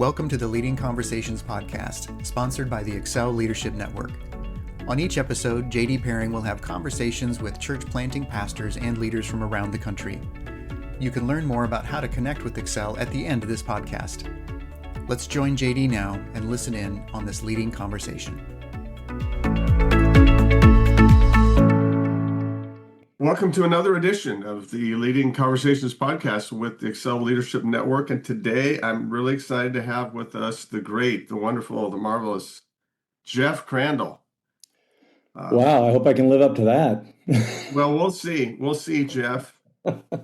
Welcome to the Leading Conversations podcast, sponsored by the Excel Leadership Network. On each episode, J.D. Pairing will have conversations with church planting pastors and leaders from around the country. You can learn more about how to connect with Excel at the end of this podcast. Let's join J.D. now and listen in on this leading conversation. Welcome to another edition of the Leading Conversations podcast with the Excel Leadership Network. And today I'm really excited to have with us the great, the wonderful, the marvelous Jeff Crandall. Wow, I hope I can live up to that. Well, we'll see. We'll see, Jeff.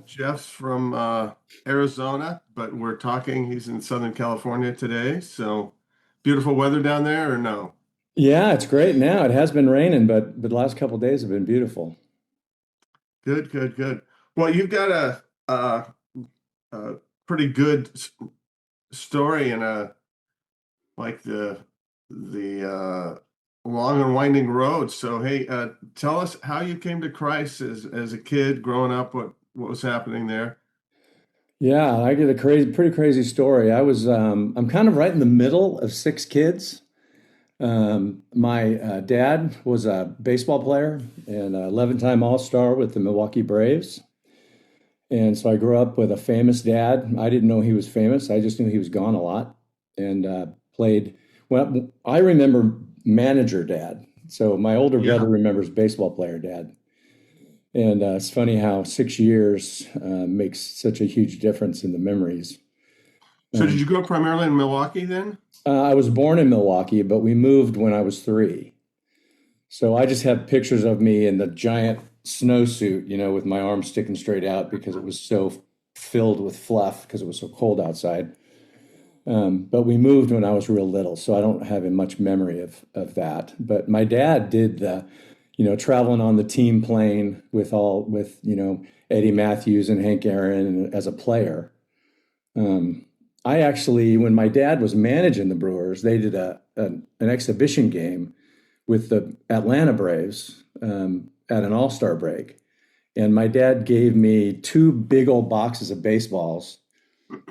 Jeff's from Arizona, but we're talking, he's in Southern California today. So beautiful weather down there or no? Yeah, it's great now. It has been raining, but the last couple of days have been beautiful. Good. Well, you've got a pretty good story and the long and winding road. So, hey, tell us how you came to Christ as a kid growing up. What was happening there? Yeah, I get a pretty crazy story. I'm kind of right in the middle of six kids. My dad was a baseball player and 11-time All-Star with the Milwaukee Braves. And so I grew up with a famous dad. I didn't know he was famous. I just knew he was gone a lot and played. Well, I remember manager dad. So my older brother remembers baseball player dad. And it's funny how 6 years makes such a huge difference in the memories. So did you grow up primarily in Milwaukee then? I was born in Milwaukee, but we moved when I was 3. So I just have pictures of me in the giant snowsuit, with my arms sticking straight out because it was so filled with fluff because it was so cold outside. But we moved when I was real little, so I don't have much memory of that. But my dad did the, traveling on the team plane with Eddie Matthews and Hank Aaron as a player. I actually, when my dad was managing the Brewers, they did an exhibition game with the Atlanta Braves at an All-Star break. And my dad gave me 2 big old boxes of baseballs.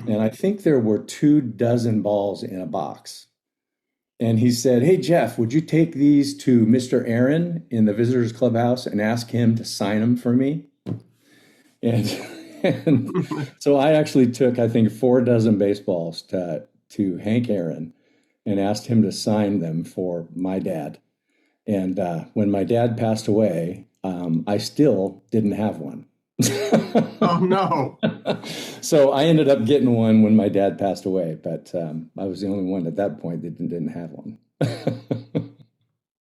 And I think there were 24 balls in a box. And he said, "Hey, Jeff, would you take these to Mr. Aaron in the visitors clubhouse and ask him to sign them for me?" And so I actually took, I think, 24 baseballs to Hank Aaron and asked him to sign them for my dad. And when my dad passed away, I still didn't have one. Oh, no. So I ended up getting one when my dad passed away, but I was the only one at that point that didn't have one.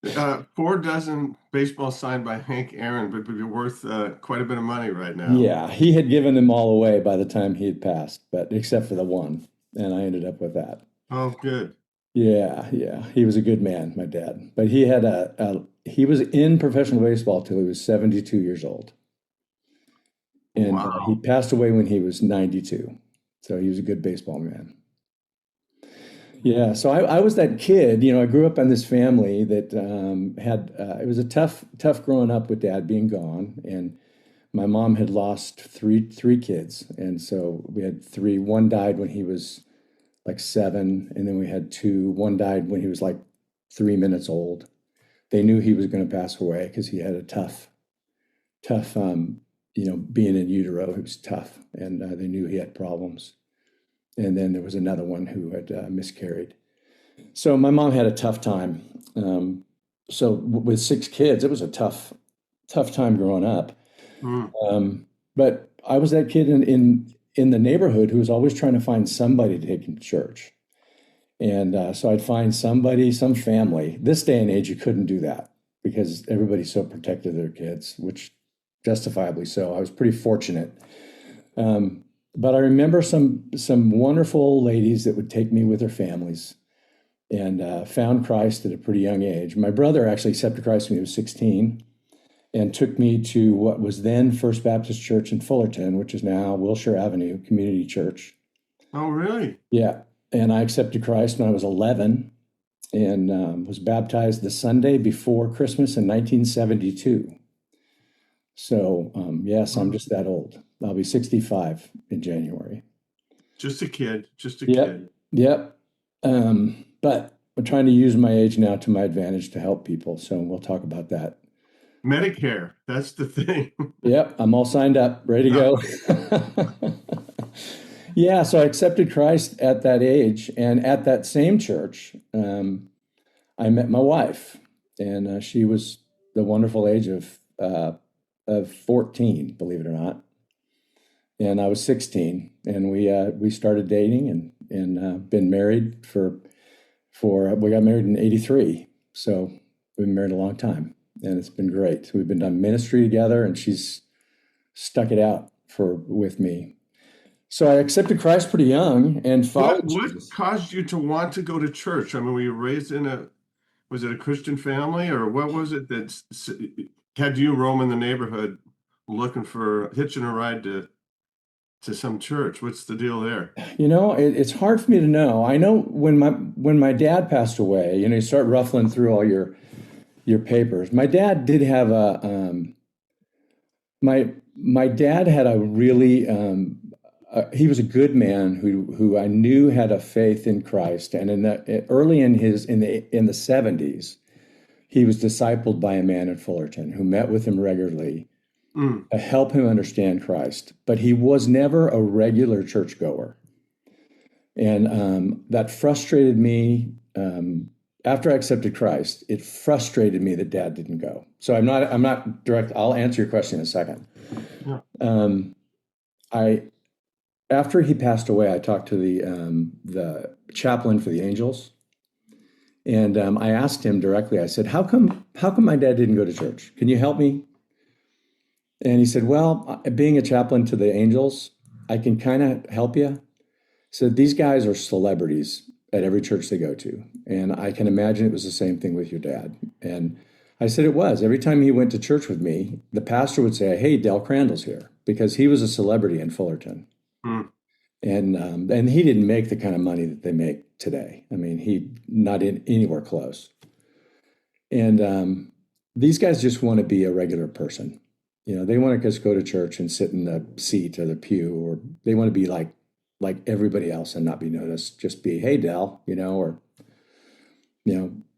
24 baseballs signed by Hank Aaron, but would be worth quite a bit of money right now. Yeah, he had given them all away by the time he had passed, but except for the one, and I ended up with that. Oh, good. Yeah, he was a good man, my dad. But he had he was in professional baseball till he was 72 years old, and Wow. He passed away when he was 92. So he was a good baseball man. Yeah, so I was that kid, I grew up in this family that had, it was a tough growing up with dad being gone. And my mom had lost three kids. And so we had 3, one died when he was like 7. And then we had 2, one died when he was like 3 minutes old. They knew he was going to pass away because he had a tough, being in utero, it was tough. And they knew he had problems. And then there was another one who had miscarried. So my mom had a tough time. So with 6 kids, it was a tough time growing up. But I was that kid in the neighborhood who was always trying to find somebody to take him to church. And so I'd find somebody, some family. This day and age, you couldn't do that because everybody's so protective of their kids, which justifiably so. I was pretty fortunate. But I remember some wonderful ladies that would take me with their families and found Christ at a pretty young age. My brother actually accepted Christ when he was 16 and took me to what was then First Baptist Church in Fullerton, which is now Wilshire Avenue Community Church. Oh, really? Yeah. And I accepted Christ when I was 11 and was baptized the Sunday before Christmas in 1972. So, yes, I'm just that old. I'll be 65 in January. Just a kid. Yep. But I'm trying to use my age now to my advantage to help people. So we'll talk about that. Medicare, that's the thing. Yep, I'm all signed up, ready to go. Yeah, so I accepted Christ at that age, and at that same church, I met my wife, and she was the wonderful age of 14, believe it or not, and I was 16, and we started dating and been married for we got married in '83, so we've been married a long time, and it's been great. We've been done ministry together, and she's stuck it out with me. So I accepted Christ pretty young and followed What Jesus. caused you to want to go to church? I mean, were you raised was it a Christian family, or what was it that had you roaming the neighborhood looking for hitching a ride to some church? What's the deal there? It's hard for me to know. I know when my dad passed away, you start ruffling through all your papers. My dad did have my dad had a really he was a good man who I knew had a faith in Christ, and early in the 70s, he was discipled by a man in Fullerton who met with him regularly to help him understand Christ. But he was never a regular churchgoer, and that frustrated me. After I accepted Christ, it frustrated me that Dad didn't go. So I'm not direct. I'll answer your question in a second. Yeah. After he passed away, I talked to the chaplain for the Angels, and I asked him directly. I said, "How come my dad didn't go to church? Can you help me?" And he said, "Well, being a chaplain to the Angels, I can kind of help you." So these guys are celebrities at every church they go to, and I can imagine it was the same thing with your dad. And I said it was. Every time he went to church with me, the pastor would say, "Hey, Jeff Crandall's here," because he was a celebrity in Fullerton. And he didn't make the kind of money that they make today. I mean, he not in anywhere close. And these guys just want to be a regular person. They want to just go to church and sit in the seat or the pew, or they want to be like everybody else and not be noticed. Just be, "Hey, Del,"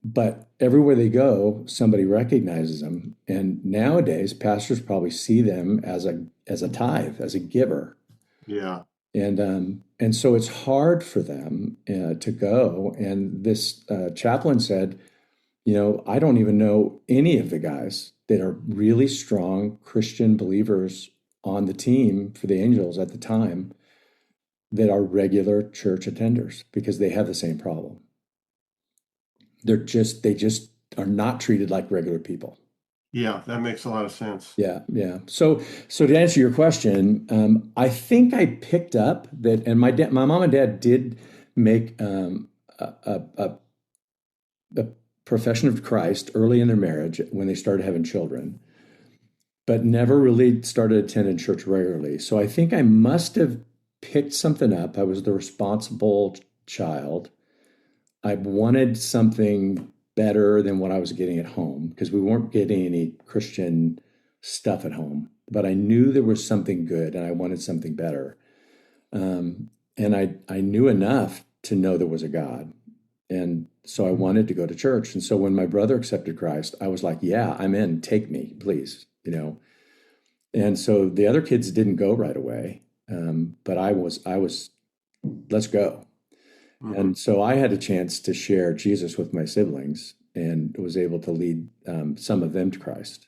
But everywhere they go, somebody recognizes them. And nowadays, pastors probably see them as a tithe, as a giver. Yeah. And so it's hard for them to go. And this chaplain said, "I don't even know any of the guys that are really strong Christian believers on the team for the Angels at the time that are regular church attenders, because they have the same problem. They just are not treated like regular people." Yeah, that makes a lot of sense. Yeah. So to answer your question, I think I picked up that, and my mom and dad did make a profession of Christ early in their marriage when they started having children, but never really started attending church regularly. So I think I must have picked something up. I was the responsible child. I wanted something better than what I was getting at home, because we weren't getting any Christian stuff at home. But I knew there was something good, and I wanted something better. And I knew enough to know there was a God. And so I wanted to go to church. And so when my brother accepted Christ, I was like, "Yeah, I'm in. Take me, please." And so the other kids didn't go right away. But I was, let's go. And so I had a chance to share Jesus with my siblings, and was able to lead some of them to Christ.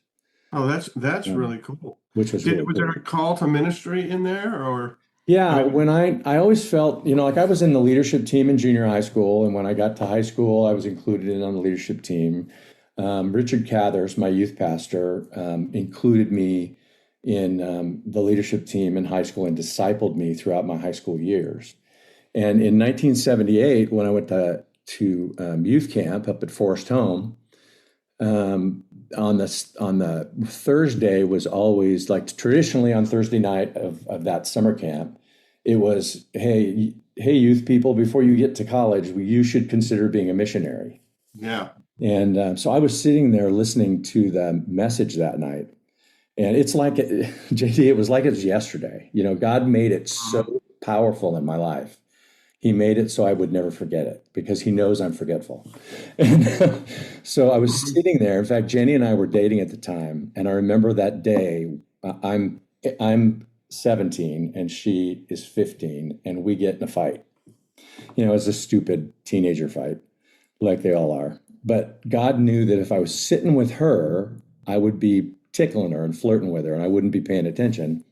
Oh, that's really cool. Which was was there a call to ministry in there, or? Yeah, when I always felt, like I was in the leadership team in junior high school, and when I got to high school, I was included in on the leadership team. Richard Cathers, my youth pastor, included me in the leadership team in high school and discipled me throughout my high school years. And in 1978, when I went to youth camp up at Forest Home, on the Thursday was always, like, traditionally on Thursday night of that summer camp, it was, hey youth people, before you get to college, you should consider being a missionary. Yeah. And so I was sitting there listening to the message that night, and it's like, JD, it was like it was yesterday. God made it so powerful in my life. He made it so I would never forget it because he knows I'm forgetful. And so I was sitting there. In fact, Jenny and I were dating at the time. And I remember that day, I'm 17 and she is 15, and we get in a fight. It's a stupid teenager fight, like they all are. But God knew that if I was sitting with her, I would be tickling her and flirting with her, and I wouldn't be paying attention.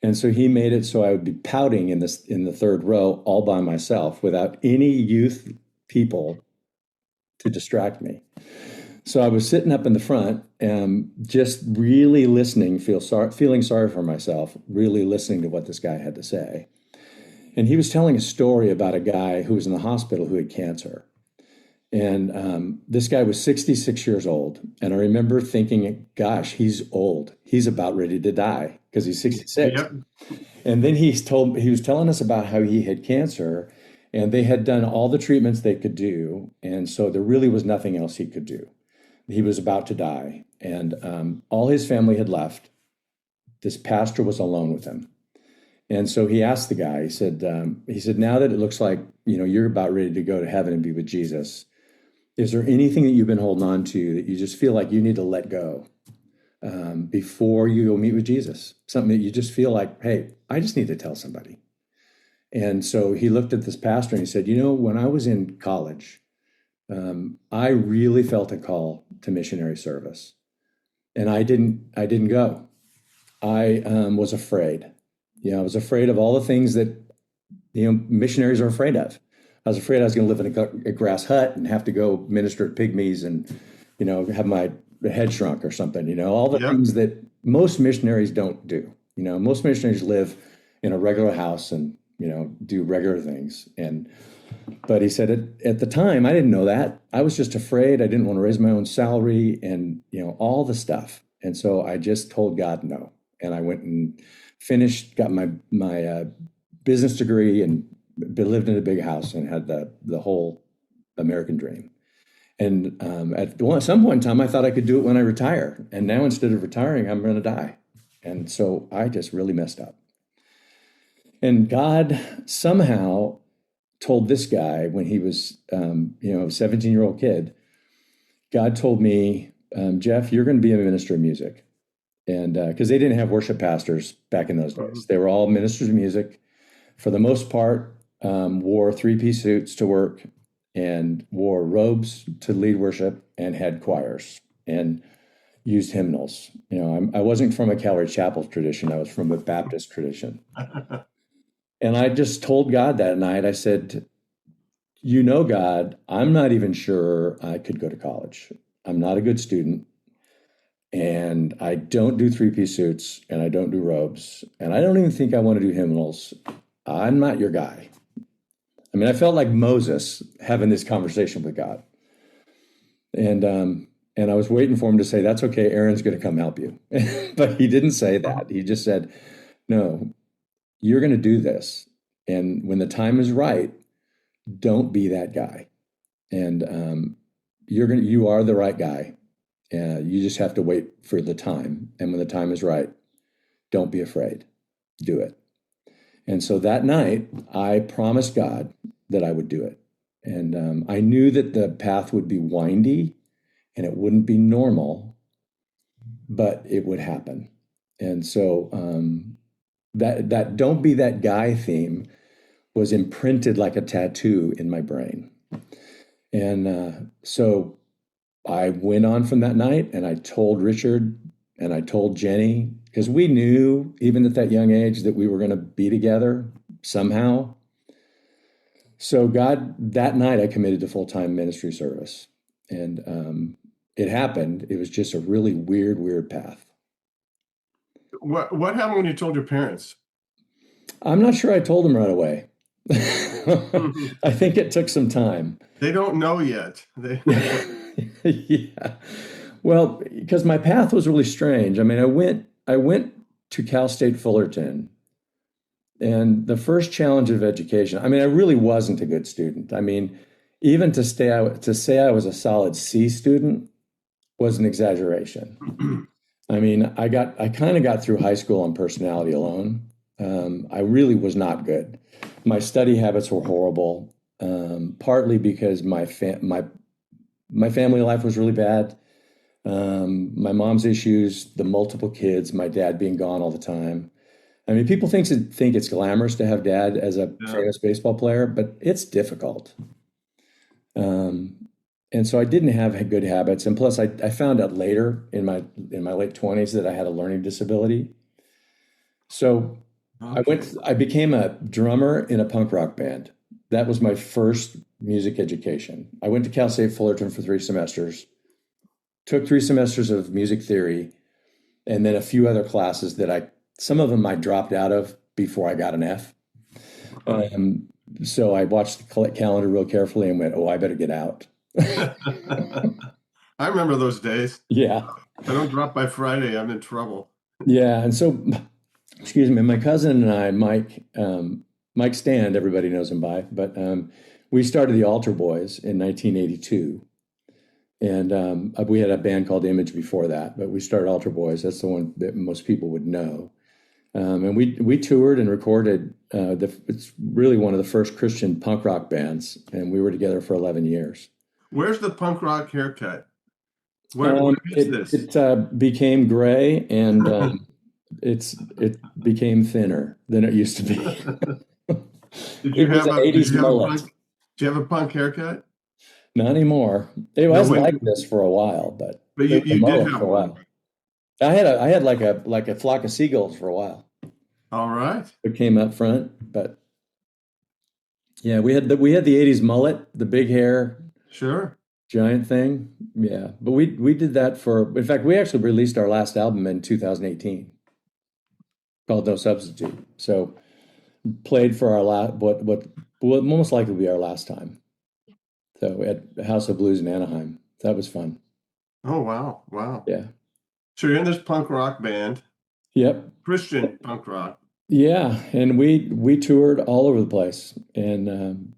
And so he made it so I would be pouting in the third row all by myself without any youth people to distract me. So I was sitting up in the front, just really listening, feeling sorry for myself, really listening to what this guy had to say. And he was telling a story about a guy who was in the hospital who had cancer. And this guy was 66 years old. And I remember thinking, gosh, he's old. He's about ready to die because he's 66. Yep. And then he was telling us about how he had cancer, and they had done all the treatments they could do. And so there really was nothing else he could do. He was about to die. And all his family had left. This pastor was alone with him. And so he asked the guy, he said, now that it looks like, you're about ready to go to heaven and be with Jesus, is there anything that you've been holding on to that you just feel like you need to let go before you go meet with Jesus? Something that you just feel like, hey, I just need to tell somebody. And so he looked at this pastor and he said, when I was in college, I really felt a call to missionary service. And I didn't go. I was afraid. I was afraid of all the things that, missionaries are afraid of. I was afraid I was going to live in a grass hut and have to go minister to pygmies and, have my head shrunk or something, all the things that most missionaries don't do. Most missionaries live in a regular house and, do regular things. But he said at the time, I didn't know that. I was just afraid. I didn't want to raise my own salary and, all the stuff. And so I just told God no. And I went and got my business degree and lived in a big house and had the whole American dream. And at some point in time, I thought I could do it when I retire. And now instead of retiring, I'm going to die. And so I just really messed up. And God somehow told this guy when he was, a 17-year-old kid, God told me, Jeff, you're going to be a minister of music. And because they didn't have worship pastors back in those days. They were all ministers of music. For the most part, wore three-piece suits to work and wore robes to lead worship and had choirs and used hymnals. I wasn't from a Calvary Chapel tradition. I was from a Baptist tradition. And I just told God that night, I said, God, I'm not even sure I could go to college. I'm not a good student. And I don't do three-piece suits, and I don't do robes, and I don't even think I want to do hymnals. I'm not your guy. I mean, I felt like Moses having this conversation with God. And I was waiting for him to say, that's okay, Aaron's going to come help you. But he didn't say that. He just said, no, you're going to do this. And when the time is right, don't be that guy. And you are the right guy. You just have to wait for the time. And when the time is right, don't be afraid. Do it. And so that night, I promised God that I would do it. And I knew that the path would be windy and it wouldn't be normal, but it would happen. And so that don't be that guy theme was imprinted like a tattoo in my brain. And so I went on from that night and I told Richard and I told Jenny, because we knew even at that young age that we were going to be together somehow. So that night I committed to full-time ministry service. And it happened. It was just a really weird path. What happened when you told your parents? I'm not sure I told them right away. I think it took some time. They don't know yet. Yeah. Well, because my path was really strange. I mean, I went to Cal State Fullerton, and the first challenge of education, I mean, I really wasn't a good student. I mean, even to say I was a solid C student was an exaggeration. I mean, I kind of got through high school on personality alone. I really was not good. My study habits were horrible, partly because my family life was really bad. My mom's issues, the multiple kids, my dad being gone all the time. I mean, people think it's glamorous to have dad as a Yeah. famous baseball player, but it's difficult. Um, and so I didn't have good habits. And plus, I found out later in my late 20s that I had a learning disability. So Okay. I became a drummer in a punk rock band. That was my first music education. I went to Cal State Fullerton for 3 semesters, took 3 semesters of music theory, and then a few other classes some of them I dropped out of before I got an F. Uh-huh. Um, so I watched the calendar real carefully and went, oh, I better get out. I remember those days. Yeah. If I don't drop by Friday, I'm in trouble. Yeah. And so, excuse me, my cousin and I, Mike Stand, everybody knows him by, but we started the Altar Boys in 1982. And we had a band called Image before that, but we started Altar Boys. That's the one that most people would know. And we toured and recorded. It's really one of the first Christian punk rock bands, and we were together for 11 years. Where's the punk rock haircut? Where is this? It became gray, and it became thinner than it used to be. It was an 80s mullet. Did you have a punk haircut? Not anymore. It was like this for a while, but you did have for a while. I had like a flock of seagulls for a while. All right. It came up front, but yeah, we had the 80s mullet, the big hair, Sure, giant thing. Yeah, but we did that in fact, we actually released our last album in 2018 called No Substitute. So played for our last what most likely will be our last time. So at House of Blues in Anaheim. That was fun. Oh, wow. Yeah. So you're in this punk rock band. Yep. Christian punk rock. Yeah, and we toured all over the place, and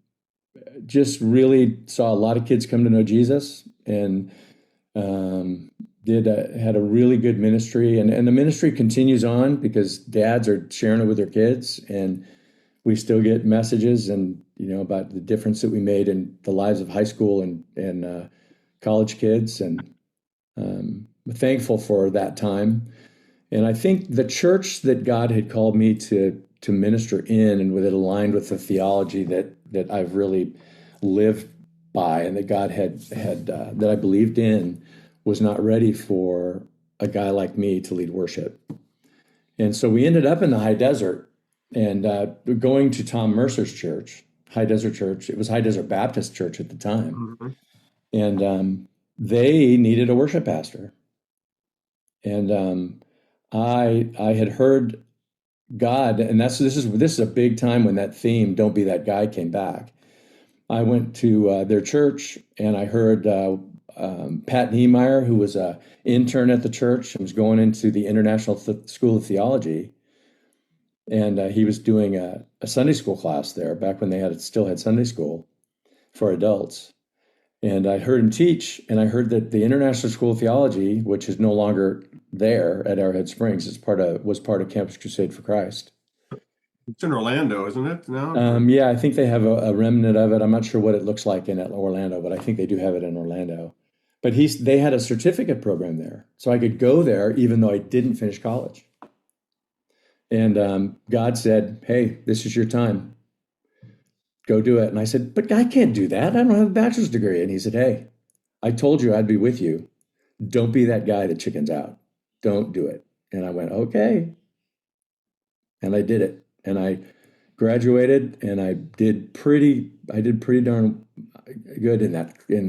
just really saw a lot of kids come to know Jesus, and had a really good ministry, and the ministry continues on because dads are sharing it with their kids, and we still get messages and about the difference that we made in the lives of high school and college kids, and we're thankful for that time. And I think the church that God had called me to minister in, and with it aligned with the theology that I've really lived by, and that God had that I believed in, was not ready for a guy like me to lead worship. And so we ended up in the high desert, and going to Tom Mercer's church, High Desert Church. It was High Desert Baptist Church at the time, Mm-hmm. and they needed a worship pastor, and I had heard God, and this is a big time when that theme "Don't be that guy" came back. I went to their church, and I heard Pat Niemeyer, who was an intern at the church and was going into the International School of Theology, and he was doing a Sunday school class there back when they still had Sunday school for adults. And I heard him teach, and I heard that the International School of Theology, which is no longer there at Arrowhead Springs, was part of Campus Crusade for Christ. It's in Orlando, isn't it? No. Yeah, I think they have a remnant of it. I'm not sure what it looks like in Orlando, but I think they do have it in Orlando. But they had a certificate program there, so I could go there even though I didn't finish college. And God said, "Hey, this is your time. Go do it." And I said, "But I can't do that. I don't have a bachelor's degree." And he said, "Hey, I told you I'd be with you. Don't be that guy that chickens out. Don't do it." And I went, "Okay." And I did it. And I graduated, and I did pretty darn good in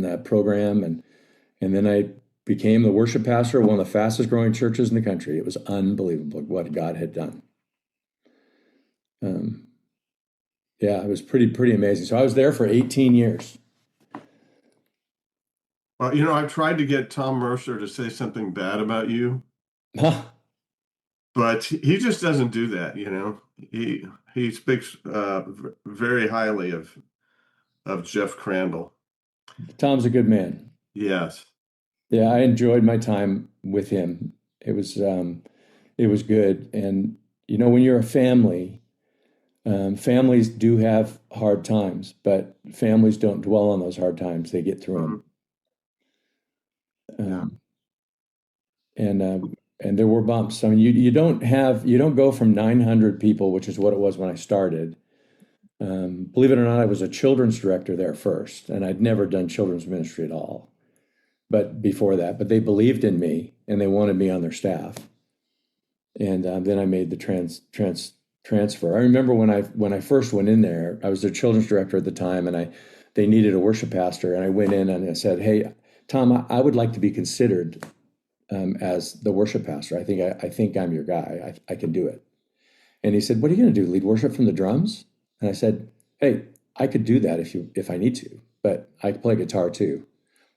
that program. And then I became the worship pastor of one of the fastest growing churches in the country. It was unbelievable what God had done. Yeah, it was pretty amazing. So I was there for 18 years. Well, I've tried to get Tom Mercer to say something bad about you, Huh. but he just doesn't do that. He speaks very highly of Jeff Crandall. Tom's a good man. Yes. Yeah, I enjoyed my time with him. It was good. And when you're a family, Families do have hard times, but families don't dwell on those hard times. They get through them. Yeah. And there were bumps. I mean, you don't go from 900 people, which is what it was when I started. Believe it or not, I was a children's director there first, and I'd never done children's ministry at all. But before that, but they believed in me and they wanted me on their staff. And then I made the transfer. I remember when I first went in there, I was their children's director at the time, and they needed a worship pastor, and I went in and I said, "Hey, Tom, I would like to be considered as the worship pastor. I think I'm your guy. I can do it." And he said, "What are you going to do? Lead worship from the drums?" And I said, "Hey, I could do that if I need to, but I play guitar too."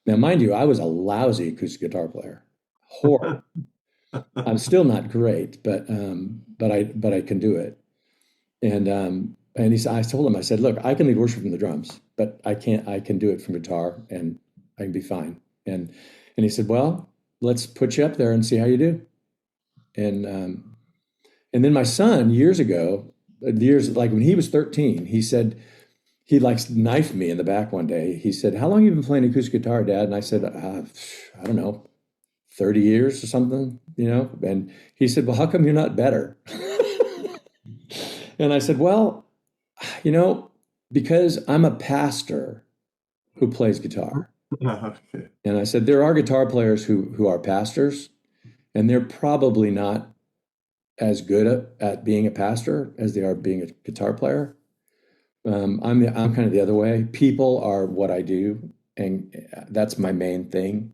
Now, mind you, I was a lousy acoustic guitar player, horrible. I'm still not great, but I can do it. And I told him, I said, "Look, I can lead worship from the drums, but I can do it from guitar, and I can be fine." And he said, "Well, let's put you up there and see how you do." And then my son, years like when he was 13, he said, he like knifed me in the back one day. He said, "How long have you been playing acoustic guitar, Dad?" And I said, "I don't know, 30 years or something, you know?" And he said, "Well, how come you're not better?" And I said, "Well, because I'm a pastor who plays guitar." Okay. And I said, "There are guitar players who are pastors, and they're probably not as good at being a pastor as they are being a guitar player. I'm kind of the other way. People are what I do, and that's my main thing.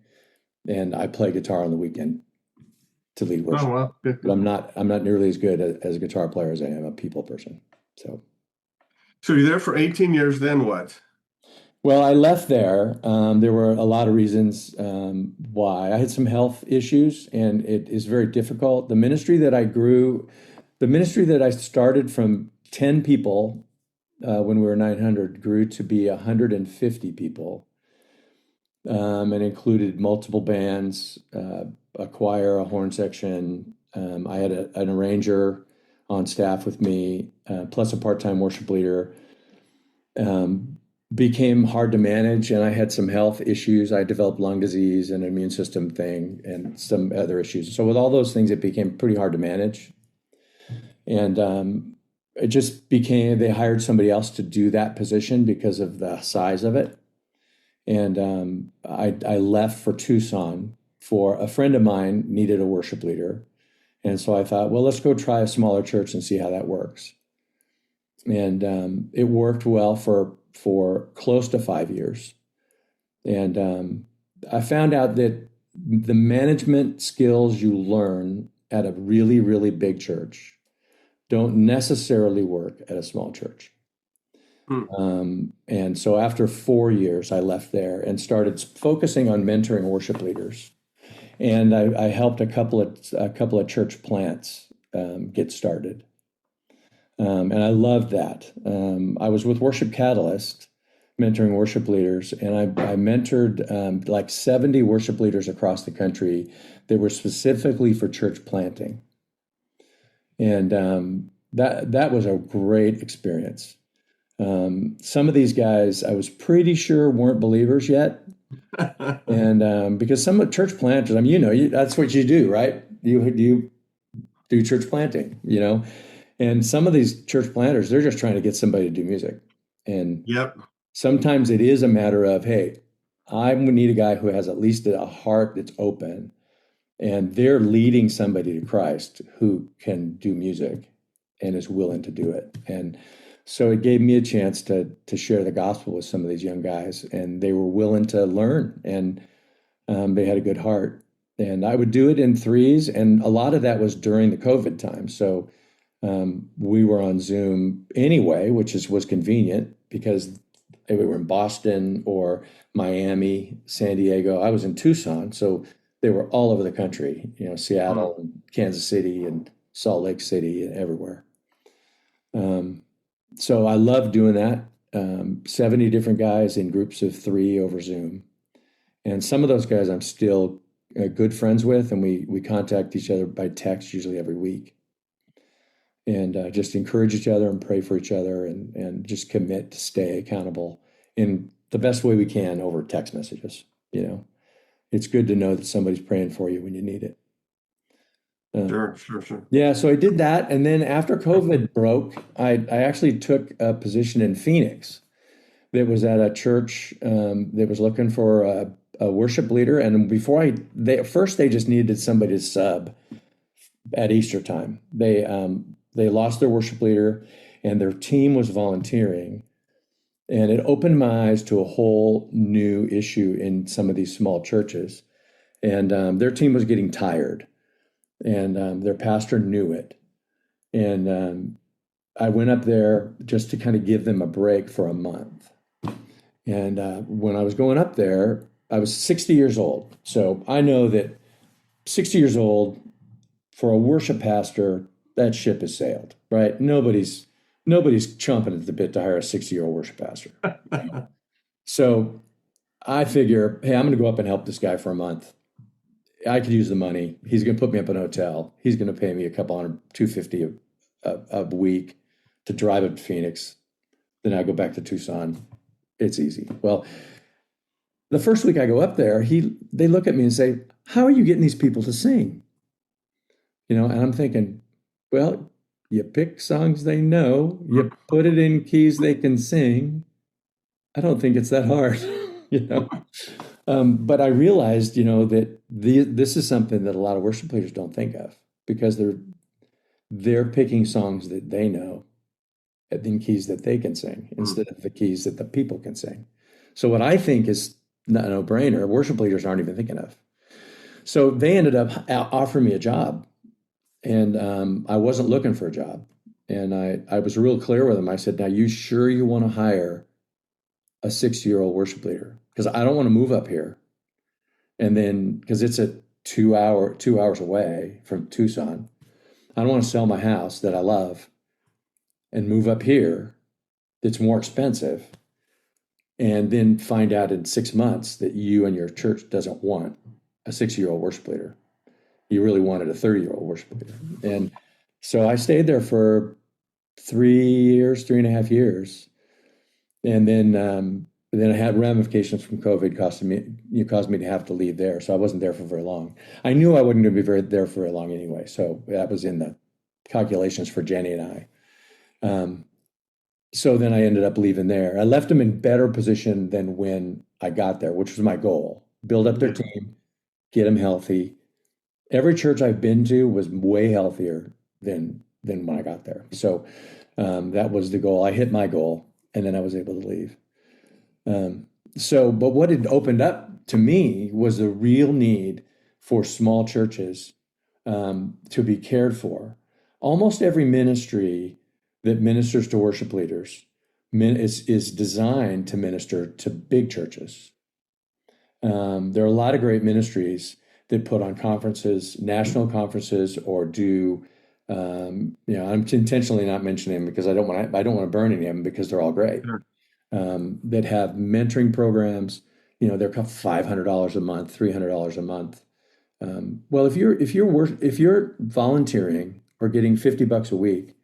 And I play guitar on the weekend to lead worship. Oh, wow. But I'm not nearly as good as a guitar player as I am a people person." So you're there for 18 years, then what? well, I left there. There were a lot of reasons why. I had some health issues, and it is very difficult. The ministry that I started from 10 people when we were 900 grew to be 150 people, and included multiple bands, a choir, a horn section. I had an arranger on staff with me, plus a part-time worship leader. Became hard to manage, and I had some health issues. I developed lung disease and an immune system thing and some other issues. So with all those things, it became pretty hard to manage. And it just became, they hired somebody else to do that position because of the size of it. And I left for Tucson for a friend of mine needed a worship leader. And so I thought, well, let's go try a smaller church and see how that works. And it worked well for close to 5 years. And I found out that the management skills you learn at a really, really big church don't necessarily work at a small church. And so after 4 years, I left there and started focusing on mentoring worship leaders. And I helped a couple of church plants get started. And I loved that. I was with Worship Catalyst, mentoring worship leaders, and I mentored like 70 worship leaders across the country that were specifically for church planting. And that was a great experience. Some of these guys, I was pretty sure weren't believers yet. And because some of church planters, I mean, that's what you do, right? You do church planting, And some of these church planters, they're just trying to get somebody to do music. And Yep. Sometimes it is a matter of, hey, I need a guy who has at least a heart that's open, and they're leading somebody to Christ who can do music and is willing to do it. And so it gave me a chance to share the gospel with some of these young guys, and they were willing to learn, and they had a good heart. And I would do it in threes, and a lot of that was during the COVID time. So we were on Zoom anyway, which was convenient because we were in Boston or Miami, San Diego. I was in Tucson, so they were all over the country, Seattle, and Kansas City, and Salt Lake City, and everywhere. So I loved doing that. 70 different guys in groups of 3 over Zoom. And some of those guys I'm still good friends with, and we contact each other by text usually every week. and just encourage each other and pray for each other, and just commit to stay accountable in the best way we can over text messages. It's good to know that somebody's praying for you when you need it. Sure. Yeah, so I did that, and then after COVID broke, I actually took a position in Phoenix that was at a church that was looking for a worship leader, and first they just needed somebody to sub at Easter time. They lost their worship leader, and their team was volunteering, and it opened my eyes to a whole new issue in some of these small churches, and their team was getting tired. And their pastor knew it. And I went up there just to kind of give them a break for a month. And when I was going up there, I was 60 years old. So I know that 60 years old, for a worship pastor, that ship has sailed, right? Nobody's chomping at the bit to hire a 60-year-old worship pastor. So I figure, hey, I'm going to go up and help this guy for a month. I could use the money. He's going to put me up in a hotel. He's going to pay me a couple $100, $250 a week to drive up to Phoenix. Then I go back to Tucson. It's easy. Well, the first week I go up there, they look at me and say, "How are you getting these people to sing?" And I'm thinking, well, you pick songs they know, you put it in keys they can sing. I don't think it's that hard, But I realized, that this is something that a lot of worship leaders don't think of, because they're picking songs that they know in keys that they can sing instead of the keys that the people can sing. So what I think is not a no-brainer, worship leaders aren't even thinking of. So they ended up offering me a job, and I wasn't looking for a job. And I was real clear with them. I said, "Now, you sure you want to hire a 60-year-old worship leader? Because I don't want to move up here. And then, because it's 2 hours away from Tucson, I don't want to sell my house that I love and move up here that's more expensive, and then find out in 6 months that you and your church doesn't want a 60-year-old worship leader. You really wanted a 30-year-old worship leader." And so I stayed there for 3.5 years. And then I had ramifications from COVID caused me to have to leave there. So I wasn't there for very long. I knew I wasn't going to be there for very long anyway. So that was in the calculations for Jenny and I. So then I ended up leaving there. I left them in better position than when I got there, which was my goal. Build up their team, get them healthy. Every church I've been to was way healthier than when I got there. So that was the goal. I hit my goal, and then I was able to leave. But what it opened up to me was a real need for small churches to be cared for. Almost every ministry that ministers to worship leaders is designed to minister to big churches. There are a lot of great ministries that put on conferences, national conferences, or do. I'm intentionally not mentioning them because I don't want to burn any of them, because they're all great. Sure. That have mentoring programs. They're $500 a month, $300 a month. Well, if you're volunteering or getting $50 a week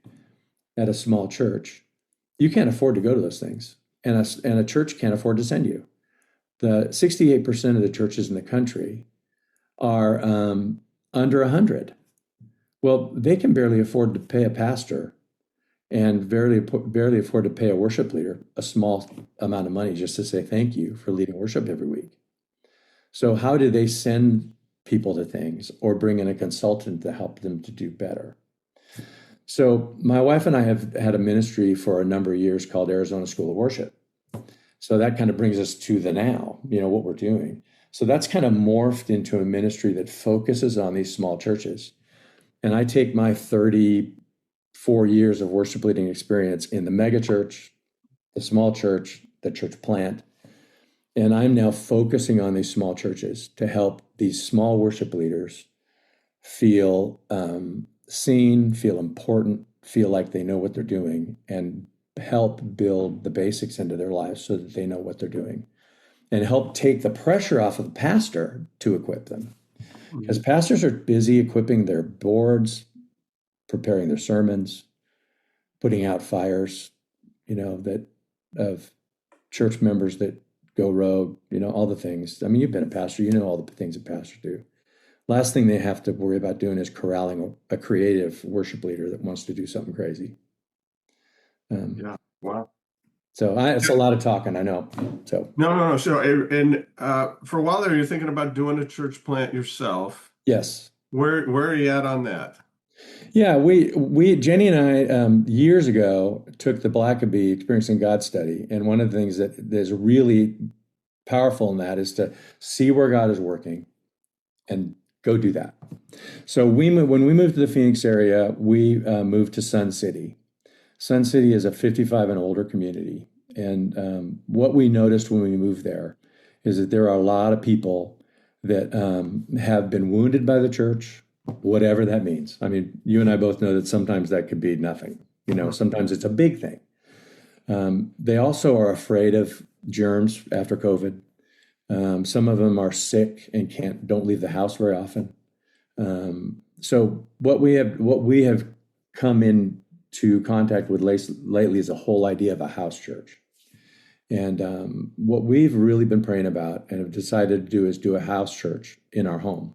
at a small church, you can't afford to go to those things, and a church can't afford to send you. The 68% of the churches in the country are under 100. Well, they can barely afford to pay a pastor, and barely afford to pay a worship leader a small amount of money just to say thank you for leading worship every week. So how do they send people to things or bring in a consultant to help them to do better? So my wife and I have had a ministry for a number of years called Arizona School of Worship. So that kind of brings us to the now, what we're doing. So that's kind of morphed into a ministry that focuses on these small churches. And I take my 34 years of worship leading experience in the mega church, the small church, the church plant, and I'm now focusing on these small churches to help these small worship leaders feel seen, feel important, feel like they know what they're doing, and help build the basics into their lives so that they know what they're doing, and help take the pressure off of the pastor to equip them. Because pastors are busy equipping their boards, preparing their sermons, putting out fires, that of church members that go rogue, all the things. I mean, you've been a pastor, all the things that pastors do. Last thing they have to worry about doing is corralling a creative worship leader that wants to do something crazy. Yeah. Wow. So it's a lot of talking, I know. So No. So, and for a while there, you're thinking about doing a church plant yourself. yes. Where are you at on that? Yeah, we Jenny and I years ago took the Blackaby Experiencing God study, and one of the things that is really powerful in that is to see where God is working and go do that. So when we moved to the Phoenix area, we moved to Sun City. Sun City is a 55 and older community, and what we noticed when we moved there is that there are a lot of people that have been wounded by the church, whatever that means. I mean, you and I both know that sometimes that could be nothing. Sometimes it's a big thing. They also are afraid of germs after COVID. Some of them are sick and don't leave the house very often. So what we have come into contact with lately is a whole idea of a house church. And what we've really been praying about and have decided to do is do a house church in our home.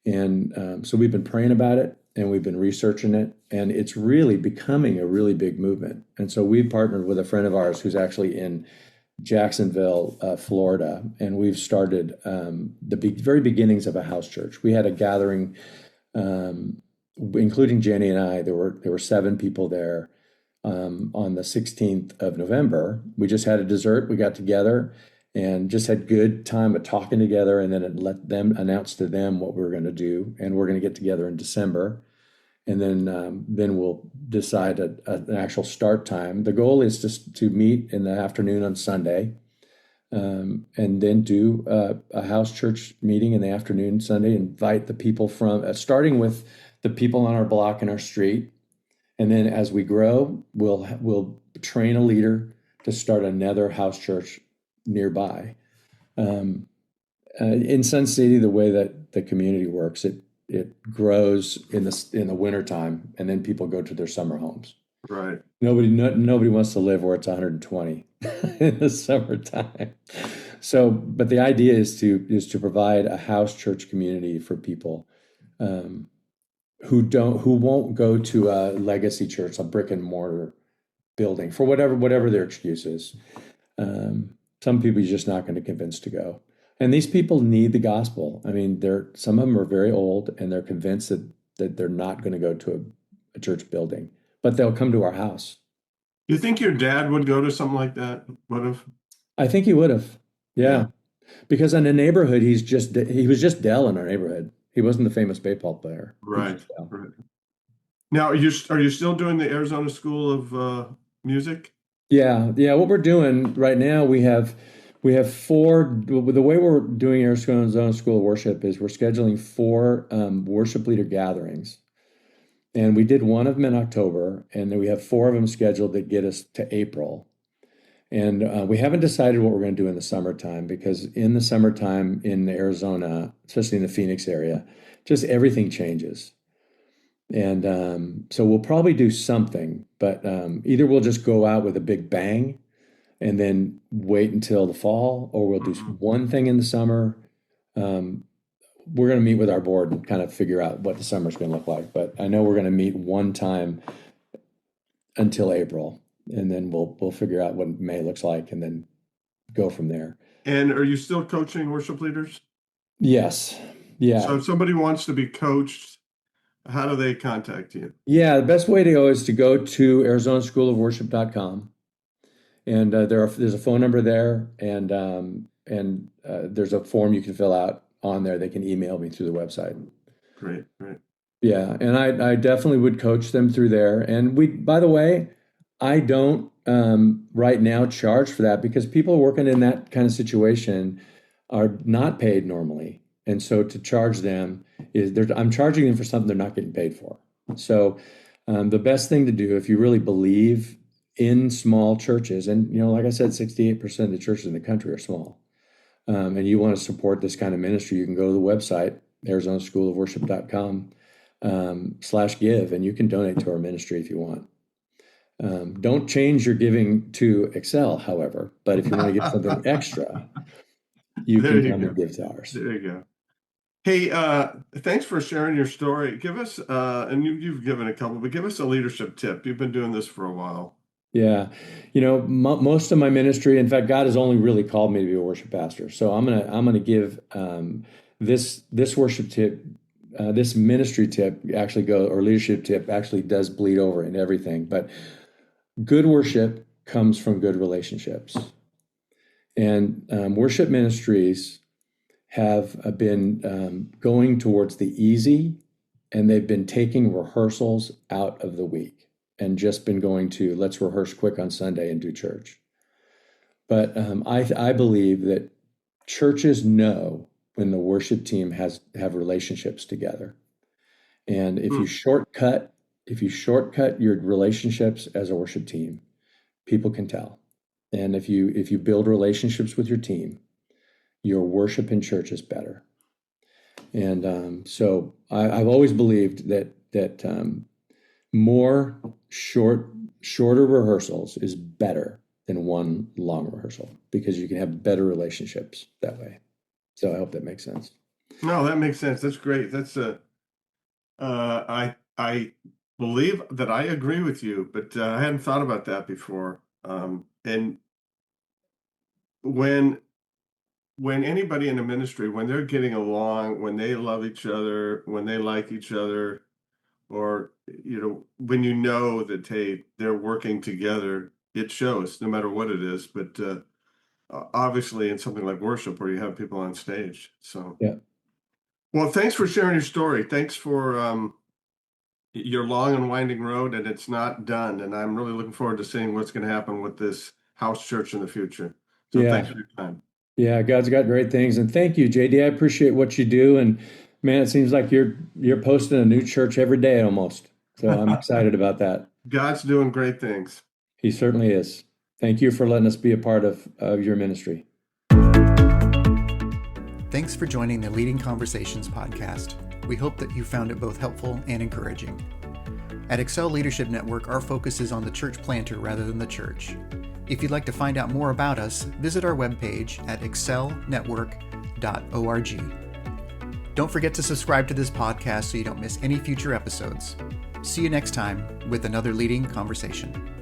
And so we've been praying about it and we've been researching it, and it's really becoming a really big movement. And so we've partnered with a friend of ours who's actually in Jacksonville, Florida, and we've started the very beginnings of a house church. We had a gathering, including Jenny and I. There were 7 people there on the 16th of November. We just had a dessert. We got together and just had good time of talking together, and then let them announce to them what we were going to do. And we're going to get together in December, and then we'll decide an actual start time. The goal is just to meet in the afternoon on Sunday, and then do a house church meeting in the afternoon Sunday. Invite the people from starting with the people on our block and our street, and then as we grow, we'll train a leader to start another house church nearby. In Sun City, the way that the community works, it grows in the wintertime, and then people go to their summer homes. Right. Nobody wants to live where it's 120 in the summertime. So, but the idea is to provide a house church community for people who won't go to a legacy church, a brick and mortar building, for whatever their excuse is. Some people you're just not going to convince to go. And these people need the gospel. I mean, some of them are very old, and they're convinced that they're not going to go to a church building, but they'll come to our house. You think your dad would go to something like that? Would have? I think he would have. Yeah. Because in the neighborhood, he was just Dell in our neighborhood. He wasn't the famous baseball player. Right. Right. Now, are you still doing the Arizona School of Music? Yeah. What we're doing right now, we have 4. The way we're doing Arizona School of Worship is we're scheduling 4 worship leader gatherings, and we did one of them in October, and then we have 4 of them scheduled that get us to April. And we haven't decided what we're going to do in the summertime, because in the summertime in Arizona, especially in the Phoenix area, just everything changes. And so we'll probably do something, but either we'll just go out with a big bang and then wait until the fall, or we'll do one thing in the summer. We're going to meet with our board and kind of figure out what the summer's going to look like. But I know we're going to meet one time until April, and then we'll figure out what May looks like, and then go from there. And are you still coaching worship leaders? Yes. Yeah. So if somebody wants to be coached, how do they contact you? Yeah, the best way to go is to go to ArizonaSchoolOfWorship.com. And there's a phone number there, and there's a form you can fill out on there. They can email me through the website. Great. Yeah, and I definitely would coach them through there. And by the way, I don't right now charge for that, because people working in that kind of situation are not paid normally. And so to charge them I'm charging them for something they're not getting paid for. So the best thing to do, if you really believe in small churches, and like I said, 68% of the churches in the country are small, and you want to support this kind of ministry, you can go to the website, ArizonaSchoolOfWorship.com /give, and you can donate to our ministry if you want. Don't change your giving to Excel, however, but if you want to give something extra, you There can you come go. and give to ours. There you go. Hey, thanks for sharing your story. Give us, and you've given a couple, but give us a leadership tip. You've been doing this for a while. Yeah, most of my ministry, in fact, God has only really called me to be a worship pastor. So I'm gonna give this worship tip, this ministry tip or leadership tip actually does bleed over in everything. But good worship comes from good relationships, and worship ministries have been going towards the easy, and they've been taking rehearsals out of the week and just been going to let's rehearse quick on Sunday and do church. But I believe that churches know when the worship team have relationships together, and if you shortcut your relationships as a worship team, people can tell. And if you build relationships with your team, your worship in church is better. And so I've always believed that more shorter rehearsals is better than one long rehearsal, because you can have better relationships that way. So I hope that makes sense. No, that makes sense. That's great. That's I believe that I agree with you, but I hadn't thought about that before. And when anybody in the ministry, when they're getting along, when they love each other, when they like each other, or when that, hey, they're working together, it shows no matter what it is. But obviously in something like worship where you have people on stage. So Yeah. Well, thanks for sharing your story. Thanks for your long and winding road, and it's not done. And I'm really looking forward to seeing what's going to happen with this house church in the future. So Thanks for your time. Yeah, God's got great things. And thank you, JD. I appreciate what you do. And man, it seems like you're posting a new church every day almost. So I'm excited about that. God's doing great things. He certainly is. Thank you for letting us be a part of your ministry. Thanks for joining the Leading Conversations podcast. We hope that you found it both helpful and encouraging. At Excel Leadership Network, our focus is on the church planter rather than the church. If you'd like to find out more about us, visit our webpage at excelnetwork.org. Don't forget to subscribe to this podcast so you don't miss any future episodes. See you next time with another Leading Conversation.